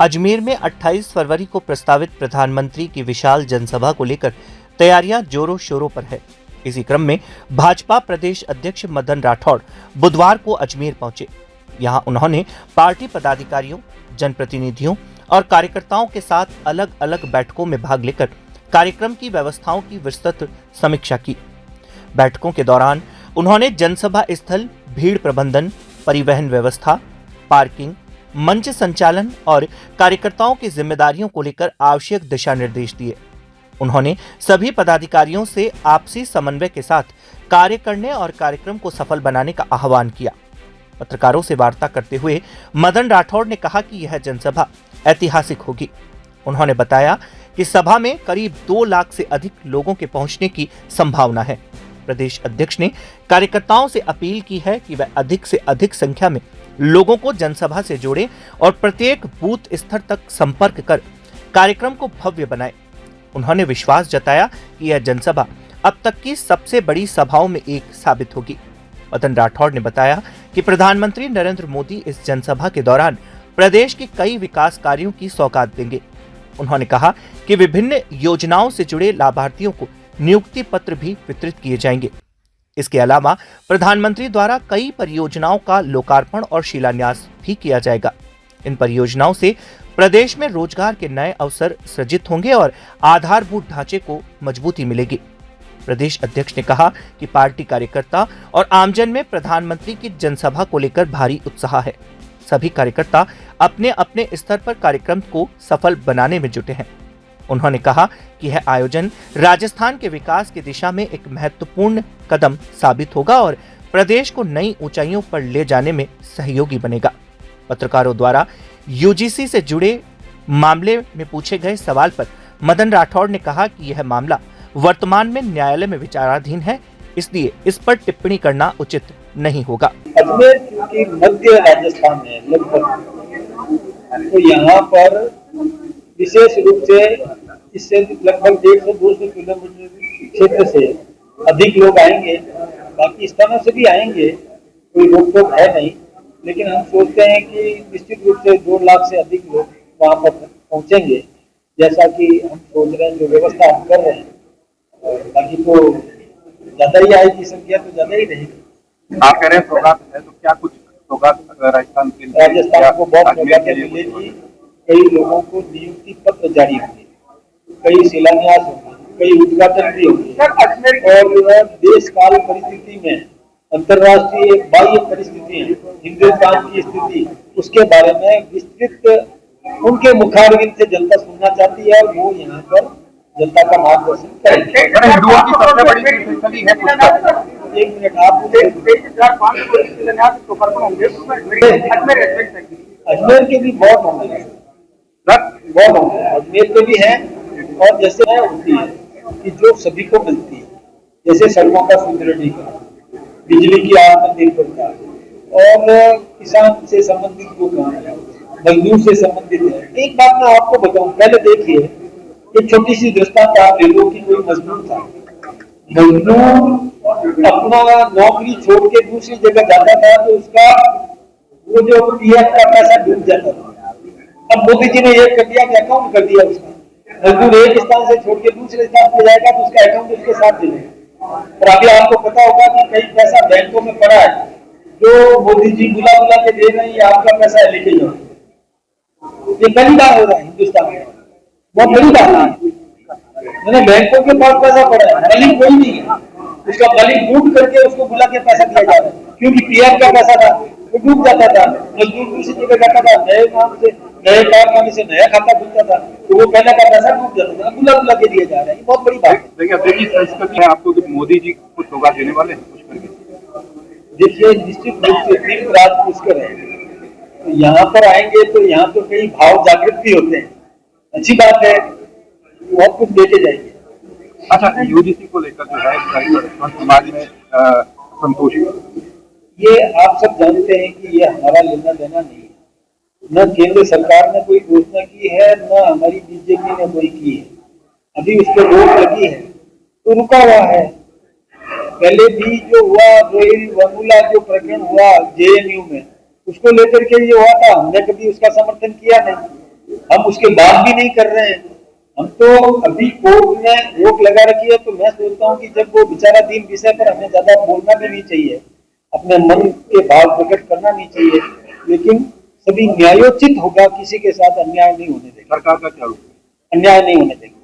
अजमेर में 28 फरवरी को प्रस्तावित प्रधानमंत्री की विशाल जनसभा को लेकर तैयारियां जोरों शोरों पर है। इसी क्रम में भाजपा प्रदेश अध्यक्ष मदन राठौड़ बुधवार को अजमेर पहुंचे। यहां उन्होंने पार्टी पदाधिकारियों, जनप्रतिनिधियों और कार्यकर्ताओं के साथ अलग अलग बैठकों में भाग लेकर कार्यक्रम की व्यवस्थाओं की विस्तृत समीक्षा की। बैठकों के दौरान उन्होंने जनसभा स्थल, भीड़ प्रबंधन, परिवहन व्यवस्था, पार्किंग, मंच संचालन और कार्यकर्ताओं की जिम्मेदारियों को लेकर आवश्यक दिशा निर्देश दिए। उन्होंने सभी पदाधिकारियों से आपसी समन्वय के साथ कार्य करने और कार्यक्रम को सफल बनाने का आह्वान किया। पत्रकारों से वार्ता करते हुए मदन राठौड़ ने कहा कि यह जनसभा ऐतिहासिक होगी। उन्होंने बताया कि सभा में करीब 2 लाख से अधिक लोगों के पहुंचने की संभावना है। प्रदेश अध्यक्ष ने कार्यकर्ताओं से अपील की है कि वह अधिक से अधिक संख्या में लोगों को जनसभा से जोड़ें और प्रत्येक बूथ स्तर तक संपर्क कर कार्यक्रम को भव्य बनाएं। उन्होंने विश्वास जताया कि यह जनसभा अब तक की सबसे बड़ी सभाओं में एक साबित होगी। मदन राठौड़ ने बताया कि प्रधानमंत्री नरेंद्र मोदी इस जनसभा के दौरान प्रदेश के कई विकास कार्यों की सौगात देंगे। उन्होंने कहा कि विभिन्न योजनाओं से जुड़े लाभार्थियों को नियुक्ति पत्र भी वितरित किए जाएंगे। इसके अलावा प्रधानमंत्री द्वारा कई परियोजनाओं का लोकार्पण और शिलान्यास भी किया जाएगा। इन परियोजनाओं से प्रदेश में रोजगार के नए अवसर सृजित होंगे और आधारभूत ढांचे को मजबूती मिलेगी। प्रदेश अध्यक्ष ने कहा कि पार्टी कार्यकर्ता और आमजन में प्रधानमंत्री की जनसभा को लेकर भारी उत्साह है। सभी कार्यकर्ता अपने अपने स्तर पर कार्यक्रम को सफल बनाने में जुटे हैं। उन्होंने कहा कि यह आयोजन राजस्थान के विकास की दिशा में एक महत्वपूर्ण कदम साबित होगा और प्रदेश को नई ऊंचाइयों पर ले जाने में सहयोगी बनेगा। पत्रकारों द्वारा यूजीसी से जुड़े मामले में पूछे गए सवाल पर मदन राठौड़ ने कहा कि यह मामला वर्तमान में न्यायालय में विचाराधीन है, इसलिए इस पर टिप्पणी करना उचित नहीं होगा। अजमेर की मध्य राजस्थान है लगभग, तो यहाँ पर विशेष रूप से इससे लगभग 150-200 किलोमीटर क्षेत्र से अधिक लोग आएंगे। बाकी स्थानों से भी आएंगे, कोई रोक टोक है नहीं, लेकिन हम सोचते हैं कि निश्चित रूप से 2 लाख से अधिक लोग वहाँ पर पहुँचेंगे, जैसा कि हम सोच रहे हैं, जो व्यवस्था हम कर रहे हैं। बाकी तो ज़्यादा ही आएगी संख्या, तो ज़्यादा ही रहेगी। आप कह रहे हैं सौगात है, तो क्या कुछ सौगात राजस्थान के लिए? राजस्थान को बहुत सौगातें मिलेगी। कई लोगों को नियुक्ति पत्र जारी होंगे, कई शिलान्यास होंगे, कई उद्घाटन भी होंगे और देश काल परिस्थिति में अंतर्राष्ट्रीय बाह्य परिस्थिति, हिंदुस्तान की स्थिति, उसके बारे में विस्तृत उनके मुखारबिंद से जनता सुनना चाहती है और वो यहाँ पर जनता का मार्गदर्शन करेंगे। एक मिनट, आप अजमेर के भी बहुत होंगे, अजमेर के भी हैं। और जैसे होती है कि जो सभी को मिलती है, जैसे सड़कों का सुदृढ़ीकरण, बिजली की आत्मनिर्भरता और किसान से संबंधित जो काम है, मजदूर से संबंधित है। एक बात मैं आपको बताऊं, पहले देखिए, एक छोटी सी दृष्टांत आप ले लो कि कोई मजदूर था, मजदूर अपना नौकरी छोड़ के दूसरी जगह जाता था तो उसका वो जो पीएफ का पैसा डूब जाता था। अब मोदी जी ने ये कर दिया कि अकाउंट कर दिया उसका। मजदूर एक स्थान से छोड़ के दूसरे स्थान पे जाएगा तो उसका अकाउंट उसके साथ देगा। और अभी आपको पता होगा कि कई पैसा बैंकों में पड़ा है जो मोदी जी बुला बुला के दे रहे हैं, आपका पैसा लेके जाओ। ये पहली बार हो रहा है हिंदुस्तान में, बहुत बड़ी बात है। बैंकों के पास पैसा पड़ा है, मालिक कोई नहीं है, उसका मालिक लूट करके उसको बुला के पैसा दिया जा रहा है, क्योंकि पीएफ का पैसा था वो डूब जाता था। मजदूर दूसरी जगह जाता था, नए नाम से नए कारखाने से नया खाता खुलता था, तो वो पहले का पैसा डूब जाता था, बुला बुला के दिया जा रहा है। बहुत बड़ी बात है। देखिए संस्कृति है आपको कि मोदी जी कुछ सौगात देने वाले हैं, कुछ करके देखिए, निश्चित रूप से तीर्थ राज पुष्कर है, तो यहाँ पर आएंगे तो यहाँ तो कई भाव जागृत भी होते हैं। अच्छी बात है, बहुत कुछ देके जाएंगे। अच्छा, यूजीसी को लेकर जो है समाज में संतोष, ये आप सब जानते हैं कि ये हमारा लेना देना नहीं है। न केंद्र सरकार ने कोई घोषणा की है, न हमारी बीजेपी ने कोई की है। अभी उस पर रोक लगी है तो रुका हुआ है। पहले भी जो हुआ, रोहिल वेमुला जो प्रकरण हुआ जेएनयू में, उसको लेकर के ये हुआ था, हमने कभी उसका समर्थन किया नहीं। हम उसके बाद भी नहीं कर रहे हैं। हम तो अभी कोर्ट ने रोक लगा रखी है, तो मैं सोचता हूँ कि जब वो विचाराधीन विषय पर हमें ज्यादा बोलना भी नहीं चाहिए, अपने मन के भाव प्रकट करना नहीं चाहिए, लेकिन सभी न्यायोचित होगा, किसी के साथ अन्याय नहीं होने देगा, सरकार का क्या रूप है? अन्याय नहीं होने देगा।